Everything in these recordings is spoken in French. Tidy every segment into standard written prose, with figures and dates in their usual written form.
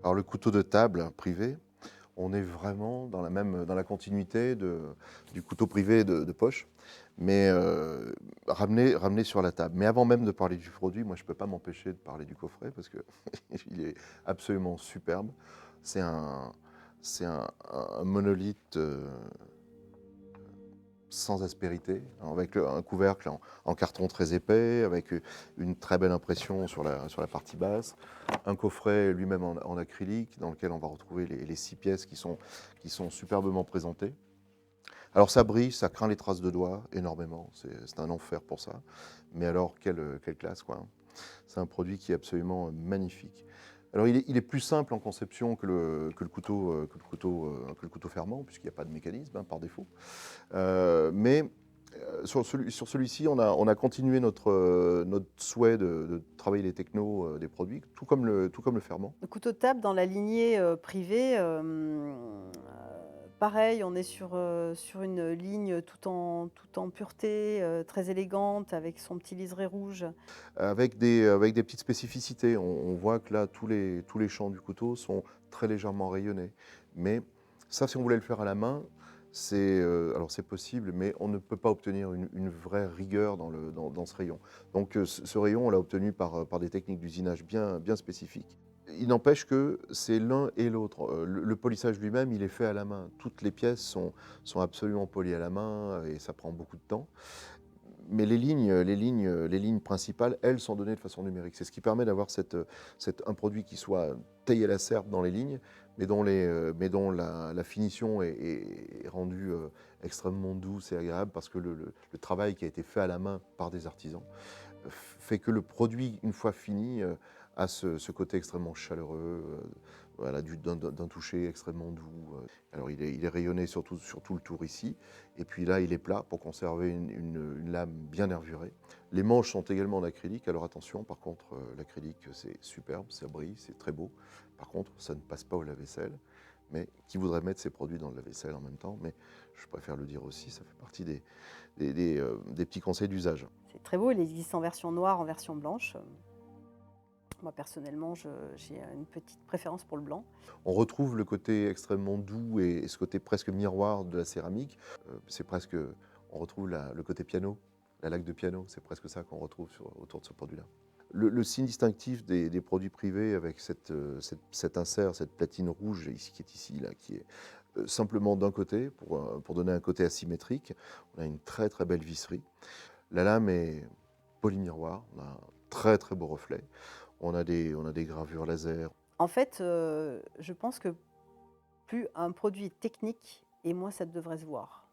Alors le couteau de table privé, on est vraiment dans la continuité du couteau privé de poche, mais ramené sur la table. Mais avant même de parler du produit, moi je ne peux pas m'empêcher de parler du coffret parce qu'il est absolument superbe. C'est un, c'est un monolithe sans aspérité, avec un couvercle en carton très épais, avec une très belle impression sur la partie basse, un coffret lui-même en acrylique dans lequel on va retrouver les 6 pièces qui sont superbement présentées. Alors ça brille, ça craint les traces de doigts énormément, c'est un enfer pour ça, mais alors quelle classe quoi. C'est un produit qui est absolument magnifique. Alors il est plus simple en conception que le couteau fermant, puisqu'il n'y a pas de mécanisme hein, par défaut. Mais sur celui-ci, on a continué notre souhait de travailler les technos des produits, tout comme le ferment. Le couteau de table dans la lignée, privée, pareil, on est sur une ligne tout en pureté, très élégante avec son petit liseré rouge. Avec des petites spécificités. On voit que là, tous les champs du couteau sont très légèrement rayonnés. Mais ça, si on voulait le faire à la main, alors c'est possible, mais on ne peut pas obtenir une vraie rigueur dans ce rayon. Donc ce rayon, on l'a obtenu par des techniques d'usinage bien spécifiques. Il n'empêche que c'est l'un et l'autre. Le polissage lui-même, il est fait à la main. Toutes les pièces sont absolument polies à la main et ça prend beaucoup de temps. Mais les lignes principales, elles, sont données de façon numérique. C'est ce qui permet d'avoir un produit qui soit taillé à la serpe dans les lignes, mais dont la finition est rendue extrêmement douce et agréable parce que le travail qui a été fait à la main par des artisans fait que le produit, une fois fini, a ce côté extrêmement chaleureux, voilà, d'un toucher extrêmement doux. Alors il est rayonné sur tout le tour ici, et puis là il est plat pour conserver une lame bien nervurée. Les manches sont également en acrylique, alors attention, par contre l'acrylique c'est superbe, ça brille, c'est très beau. Par contre ça ne passe pas au lave-vaisselle, mais qui voudrait mettre ses produits dans le lave-vaisselle en même temps, mais je préfère le dire aussi, ça fait partie des petits conseils d'usage. C'est très beau, il existe en version noire, en version blanche. Moi personnellement, j'ai une petite préférence pour le blanc. On retrouve le côté extrêmement doux et ce côté presque miroir de la céramique. C'est presque, on retrouve le côté piano, la laque de piano, c'est presque ça qu'on retrouve autour de ce produit-là. Le signe distinctif des produits privés avec cet insert, cette platine rouge ici, qui est ici, là, qui est simplement d'un côté, pour donner un côté asymétrique, on a une très très belle visserie. La lame est polymiroir, on a un très très beau reflet. On a des gravures laser. En fait, je pense que plus un produit est technique et moins ça devrait se voir.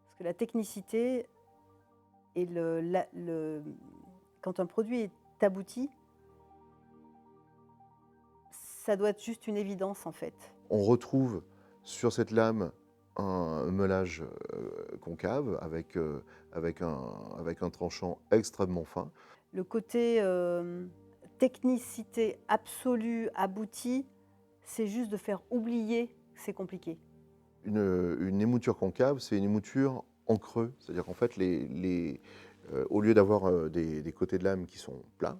Parce que la technicité et quand un produit est abouti, ça doit être juste une évidence, en fait. On retrouve sur cette lame un meulage concave avec un tranchant extrêmement fin. Le côté, technicité absolue, aboutie, c'est juste de faire oublier que c'est compliqué. Une émouture concave, c'est une émouture en creux. C'est-à-dire qu'en fait, au lieu d'avoir des côtés de lame qui sont plats,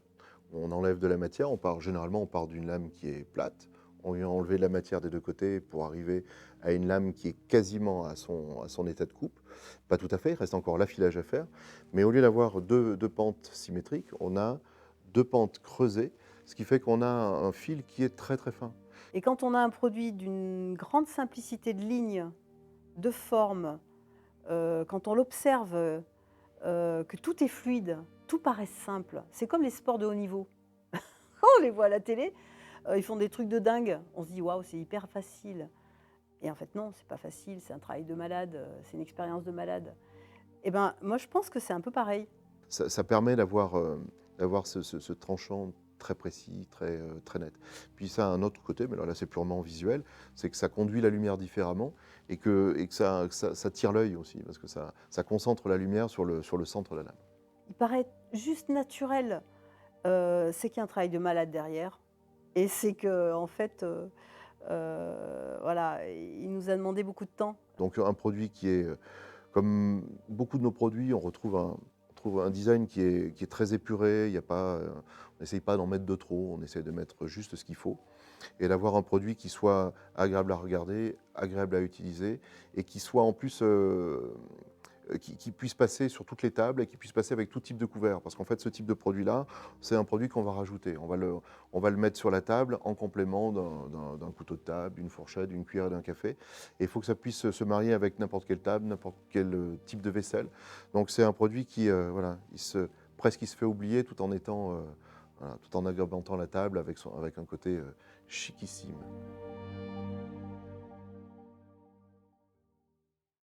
on enlève de la matière. Généralement, on part d'une lame qui est plate. On vient enlever de la matière des deux côtés pour arriver à une lame qui est quasiment à son état de coupe. Pas tout à fait, il reste encore l'affilage à faire. Mais au lieu d'avoir deux pentes symétriques, on a deux pentes creusées, ce qui fait qu'on a un fil qui est très très fin. Et quand on a un produit d'une grande simplicité de ligne, de forme, quand on l'observe, que tout est fluide, tout paraît simple. C'est comme les sports de haut niveau. On les voit à la télé, ils font des trucs de dingue. On se dit: «Waouh, c'est hyper facile» et en fait non, c'est pas facile, c'est un travail de malade, c'est une expérience de malade. Et ben, moi je pense que c'est un peu pareil. Ça permet d'avoir ce tranchant très précis, très net. Puis ça a un autre côté, mais alors là c'est purement visuel, c'est que ça conduit la lumière différemment et que ça tire l'œil aussi, parce que ça concentre la lumière sur le centre de la lame. Il paraît juste naturel, c'est qu'il y a un travail de malade derrière et c'est qu'en fait, voilà, il nous a demandé beaucoup de temps. Donc un produit qui est, comme beaucoup de nos produits, on trouve un design qui est très épuré, il y a pas, on n'essaye pas d'en mettre de trop, on essaie de mettre juste ce qu'il faut et d'avoir un produit qui soit agréable à regarder, agréable à utiliser et qui soit en plus, qui puisse passer sur toutes les tables et qui puisse passer avec tout type de couvert. Parce qu'en fait, ce type de produit-là, c'est un produit qu'on va rajouter. On va le mettre sur la table en complément d'un couteau de table, d'une fourchette, d'une cuillère et d'un café. Et il faut que ça puisse se marier avec n'importe quelle table, n'importe quel type de vaisselle. Donc c'est un produit qui, voilà, presque il se fait oublier tout en étant, voilà, tout en agrémentant la table avec un côté chicissime.